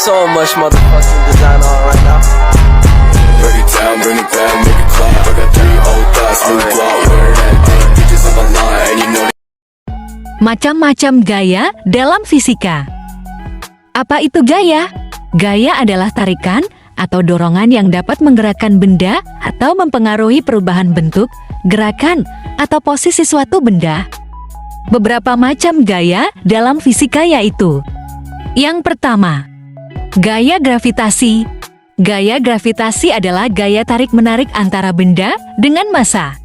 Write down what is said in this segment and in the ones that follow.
so much motherfucking design on right now. Break it down, bring it back, make it clap. I got 3 old thoughts, new block, wear that thing. Bitches on my line, and you know. Macam-macam gaya dalam fisika. Apa itu gaya? Gaya adalah tarikan atau dorongan yang dapat menggerakkan benda atau mempengaruhi perubahan bentuk, gerakan, atau posisi suatu benda. Beberapa macam gaya dalam fisika yaitu: yang pertama, gaya gravitasi. Gaya gravitasi adalah gaya tarik-menarik antara benda dengan massa.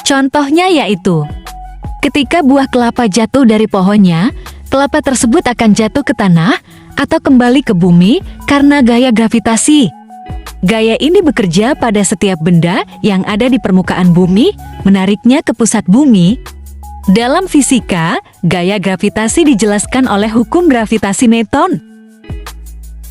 Contohnya yaitu, ketika buah kelapa jatuh dari pohonnya, kelapa tersebut akan jatuh ke tanah atau kembali ke bumi karena gaya gravitasi. Gaya ini bekerja pada setiap benda yang ada di permukaan bumi, menariknya ke pusat bumi. Dalam fisika, gaya gravitasi dijelaskan oleh hukum gravitasi Newton.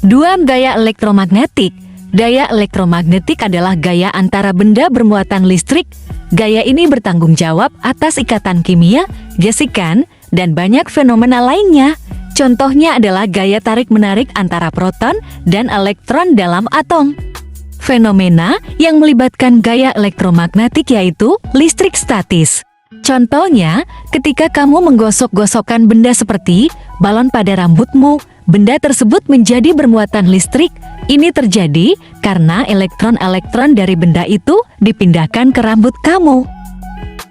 2. Gaya elektromagnetik. Gaya elektromagnetik adalah gaya antara benda bermuatan listrik. Gaya ini bertanggung jawab atas ikatan kimia, gesekan, dan banyak fenomena lainnya. Contohnya adalah gaya tarik-menarik antara proton dan elektron dalam atom. Fenomena yang melibatkan gaya elektromagnetik yaitu listrik statis. Contohnya, ketika kamu menggosok-gosokkan benda seperti balon pada rambutmu, benda tersebut menjadi bermuatan listrik. Ini terjadi karena elektron-elektron dari benda itu dipindahkan ke rambut kamu.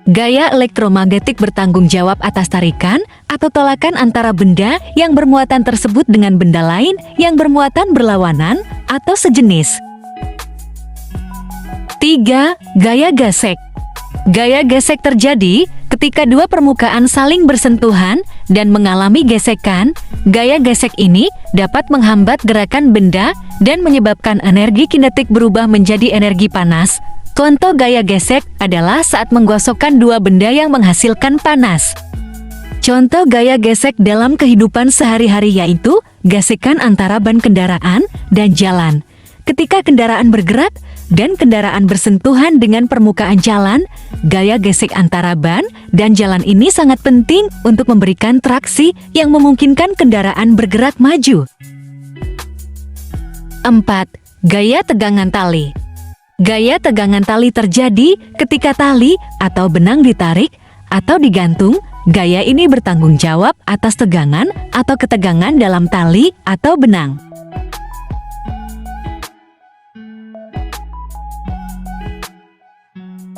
Gaya elektromagnetik bertanggung jawab atas tarikan atau tolakan antara benda yang bermuatan tersebut dengan benda lain yang bermuatan berlawanan atau sejenis. 3. Gaya gesek. Gaya gesek terjadi ketika dua permukaan saling bersentuhan dan mengalami gesekan. Gaya gesek ini dapat menghambat gerakan benda dan menyebabkan energi kinetik berubah menjadi energi panas. Contoh gaya gesek adalah saat menggosokkan dua benda yang menghasilkan panas. Contoh gaya gesek dalam kehidupan sehari-hari yaitu gesekan antara ban kendaraan dan jalan. Ketika kendaraan bergerak dan kendaraan bersentuhan dengan permukaan jalan, gaya gesek antara ban dan jalan ini sangat penting untuk memberikan traksi yang memungkinkan kendaraan bergerak maju. 4. Gaya tegangan tali. Gaya tegangan tali terjadi ketika tali atau benang ditarik atau digantung. Gaya ini bertanggung jawab atas tegangan atau ketegangan dalam tali atau benang.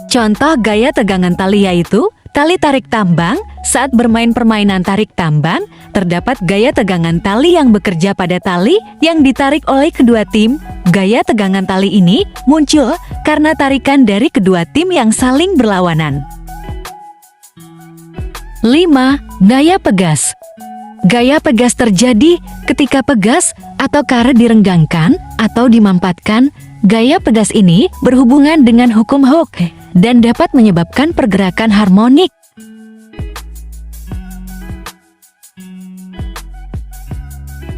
Contoh gaya tegangan tali yaitu tali tarik tambang. Saat bermain permainan tarik tambang, terdapat gaya tegangan tali yang bekerja pada tali yang ditarik oleh kedua tim. Gaya tegangan tali ini muncul karena tarikan dari kedua tim yang saling berlawanan. 5. Gaya pegas. Gaya pegas terjadi ketika pegas atau karet direnggangkan atau dimampatkan. Gaya pegas ini berhubungan dengan hukum Hooke dan dapat menyebabkan pergerakan harmonik.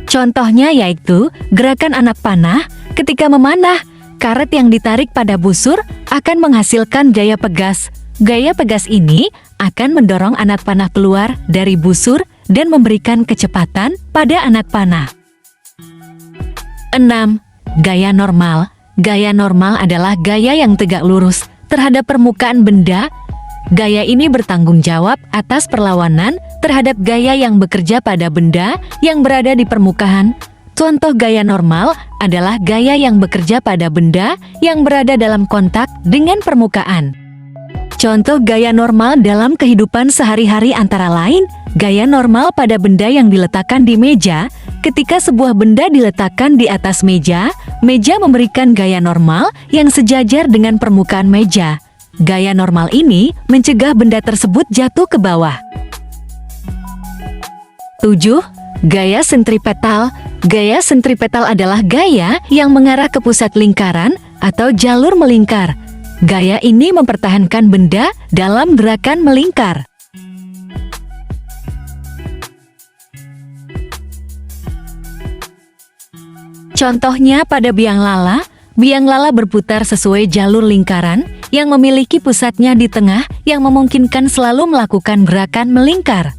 Contohnya yaitu gerakan anak panah. Ketika memanah, karet yang ditarik pada busur akan menghasilkan gaya pegas. Gaya pegas ini akan mendorong anak panah keluar dari busur dan memberikan kecepatan pada anak panah. 6. Gaya normal. Gaya normal adalah gaya yang tegak lurus terhadap permukaan benda. Gaya ini bertanggung jawab atas perlawanan terhadap gaya yang bekerja pada benda yang berada di permukaan. Contoh gaya normal adalah gaya yang bekerja pada benda yang berada dalam kontak dengan permukaan. Contoh gaya normal dalam kehidupan sehari-hari antara lain, gaya normal pada benda yang diletakkan di meja. Ketika sebuah benda diletakkan di atas meja, meja memberikan gaya normal yang sejajar dengan permukaan meja. Gaya normal ini mencegah benda tersebut jatuh ke bawah. 7. Gaya sentripetal. Gaya sentripetal adalah gaya yang mengarah ke pusat lingkaran atau jalur melingkar. Gaya ini mempertahankan benda dalam gerakan melingkar. Contohnya pada biang lala berputar sesuai jalur lingkaran yang memiliki pusatnya di tengah yang memungkinkan selalu melakukan gerakan melingkar.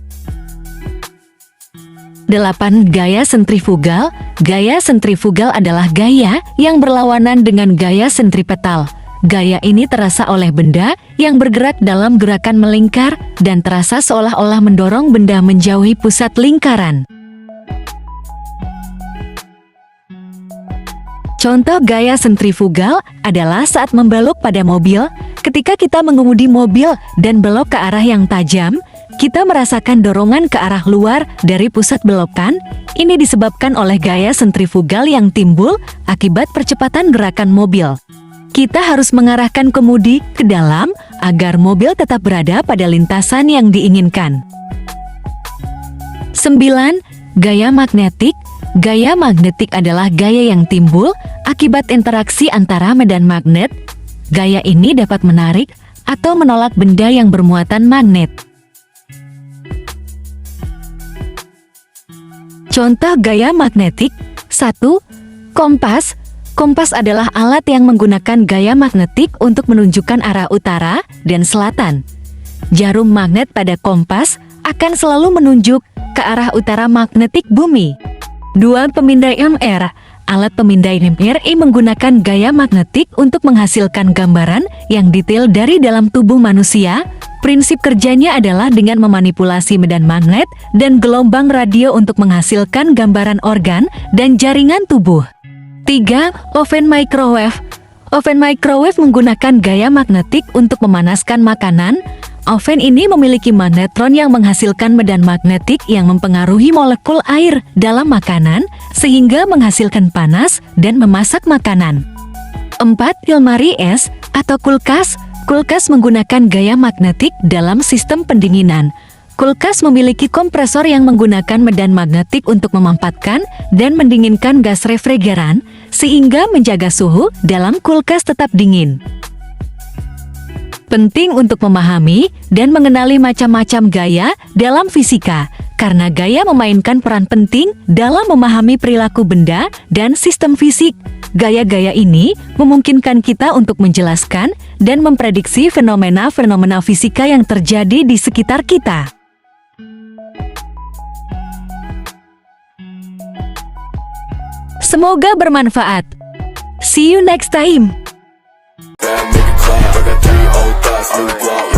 8. Gaya sentrifugal. Gaya sentrifugal adalah gaya yang berlawanan dengan gaya sentripetal. Gaya ini terasa oleh benda yang bergerak dalam gerakan melingkar dan terasa seolah-olah mendorong benda menjauhi pusat lingkaran. Contoh gaya sentrifugal adalah saat membelok pada mobil. Ketika kita mengemudi mobil dan belok ke arah yang tajam, kita merasakan dorongan ke arah luar dari pusat belokan. Ini disebabkan oleh gaya sentrifugal yang timbul akibat percepatan gerakan mobil. Kita harus mengarahkan kemudi ke dalam agar mobil tetap berada pada lintasan yang diinginkan. 9. Gaya magnetik. Gaya magnetik adalah gaya yang timbul akibat interaksi antara medan magnet. Gaya ini dapat menarik atau menolak benda yang bermuatan magnet. Contoh gaya magnetik. 1. Kompas. Kompas adalah alat yang menggunakan gaya magnetik untuk menunjukkan arah utara dan selatan. Jarum magnet pada kompas akan selalu menunjuk ke arah utara magnetik bumi. 2. Pemindai MR. Alat pemindai MRI menggunakan gaya magnetik untuk menghasilkan gambaran yang detail dari dalam tubuh manusia. Prinsip kerjanya adalah dengan memanipulasi medan magnet dan gelombang radio untuk menghasilkan gambaran organ dan jaringan tubuh. 3. Oven microwave. Oven microwave menggunakan gaya magnetik untuk memanaskan makanan. Oven ini memiliki magnetron yang menghasilkan medan magnetik yang mempengaruhi molekul air dalam makanan sehingga menghasilkan panas dan memasak makanan. 4. Lemari es atau kulkas. Kulkas menggunakan gaya magnetik dalam sistem pendinginan. Kulkas memiliki kompresor yang menggunakan medan magnetik untuk memampatkan dan mendinginkan gas refrigeran sehingga menjaga suhu dalam kulkas tetap dingin. Penting untuk memahami dan mengenali macam-macam gaya dalam fisika, karena gaya memainkan peran penting dalam memahami perilaku benda dan sistem fisik. Gaya-gaya ini memungkinkan kita untuk menjelaskan dan memprediksi fenomena-fenomena fisika yang terjadi di sekitar kita. Semoga bermanfaat. See you next time. Make it clap. I got 3 old thoughts, new block.